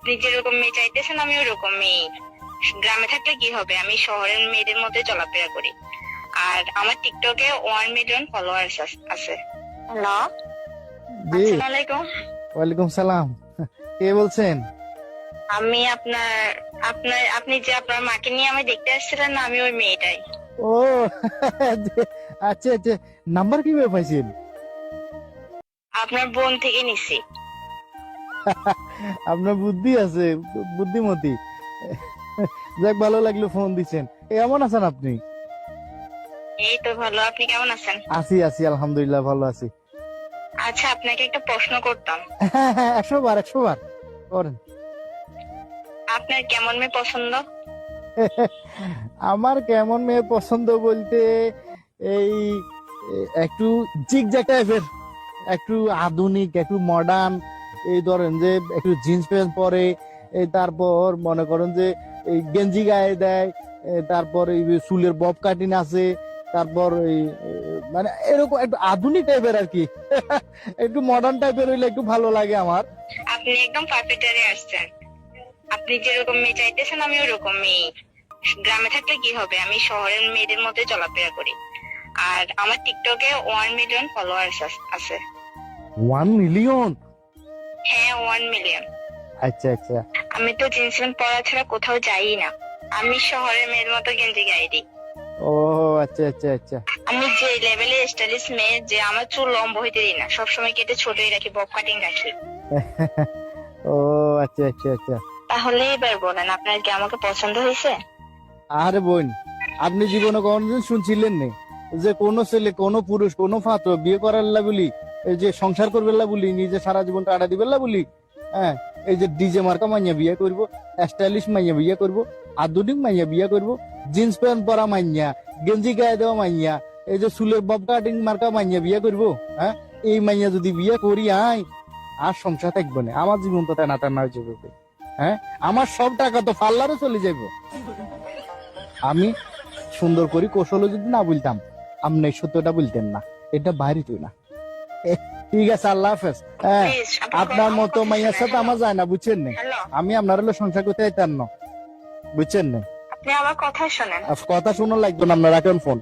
আপনি যেরকম মেয়ে চাইতেছেন আমি ওরকম মেয়ে। গ্রামে থাকলে কি হবে, আমি শহরের মেয়েদের মধ্যে চলাফেরা করি। আর আমার টিকটকে 1 মিলিয়ন ফলোয়ার্স আছে। হ্যালো, জি, আসসালামু আলাইকুম। ওয়ালাইকুম সালাম। কে বলছেন? আমি আপনার আপনার আপনি যে আপনার মাকে নিয়ে আমি দেখতে আসছিলেন না, আমি ওই মেয়েটাই। ও আচ্ছা আচ্ছা, নাম্বার কিভাবে পাইছেন? আপনার বোন থেকে নিছি। আপনার বুদ্ধি আছে, বুদ্ধিমতী। যাক, ভালো লাগলো ফোন দিছেন। কেমন আছেন আপনি? এই তো ভালো, আপনি কেমন আছেন? আছি আছি, আলহামদুলিল্লাহ ভালো আছি। আচ্ছা, আপনাকে একটা প্রশ্ন করতাম। হ্যাঁ হ্যাঁ, 100 বার 100 বার করেন। আপনার কেমন মেয়ে পছন্দ? আমার কেমন মেয়ে পছন্দ বলতে এই একটু জিগজ্যাগ টাইপের, একটু আধুনিক, একটু মডার্ন। এই ধরেন যে একটু জিন্স প্যান্ট পরে, এই তারপর মনে করেন যে এই গেঞ্জি গায়ে দেয়, তারপর এই চুলের বব কাটিং আছে, তারপর এই মানে এরকম একটু আধুনিক টাইপের আর কি। একটু মডার্ন টাইপের হইলে একটু ভালো লাগে আমার। আপনি একদম পারফেক্ট এরিয়া আসছেন। আপনি যেরকম মেয়ে চাইতেছেন আমি ওরকম মেয়ে। গ্রামে থাকলে কি হবে, আমি শহরের মেয়েদের মধ্যে চলাফেরা করি। আর আমার টিকটকে 1 মিলিয়ন ফলোয়ার্স আছে। 1 মিলিয়ন? হ্যাঁ, 1 মিলিয়ন। আচ্ছা আচ্ছা। আমি তো জিন্স প্যান্ট পরা ছাড়া কোথাও যাই না। আমি শহরের মেয়ের মতো গেঞ্জি গায়ে দিই। ও আচ্ছা আচ্ছা আচ্ছা। আমি যে লেভেলে স্টাইলিশ মেয়ে, যে আমার চুল লম্বা হইতে দিই না, সবসময় কেটে ছোটই রাখি, বব কাটিং রাখি। ও আচ্ছা আচ্ছা আচ্ছা। তাহলে এবার বলেন, আপনার কি আমাকে পছন্দ হয়েছে? আরে বোন, আপনি জীবনে কোনদিন শুনছিলেন নি যে কোন ছেলে, কোন পুরুষ, কোন ফাত্র বিয়ে করার লা বলি, এই যে সংসার করবে লা বলি, নিজে সারা জীবন কাটা দিবে লা বলি, হ্যাঁ, এই যে ডিজে মার্কা মাইয়া বিয়ে করবো, স্টাইলিশ মাইয়া বিয়ে করবো, আধুনিক মাইয়া বিয়ে করবো, জিন্স প্যান্ট পরা মাইয়া, গেঞ্জি গায়ে দেওয়া মাইয়া, এই যে চুলের বব কাটিং মার্কা মাইয়া বিয়ে করবো, হ্যাঁ, এই মাইয়া যদি বিয়ে করি আর সংসার থাকবে না, আমার জীবন তো টানা টানা হয়ে যাবে। হ্যাঁ, আমার সব টাকা তো পার্লারে চলে যাবো। আমি সুন্দর করে কৌশল যদি না বলতাম, আপনি এই সত্যটা বলতেন না, এটা বাইরে তুই না। ঠিক আছে, আল্লাহ হাফেজ। হ্যাঁ, Please, আপনার মতো মাইয়ার সাথে আমার যায় না, বুঝছেন না? হ্যালো, আমি আপনার হলো সংসার করতে চাইতাম না, বুঝছেন না? আপনি আমার কথা শোনেন। কথা শুনো লাগতো না, আপনার রাখেন ফোন।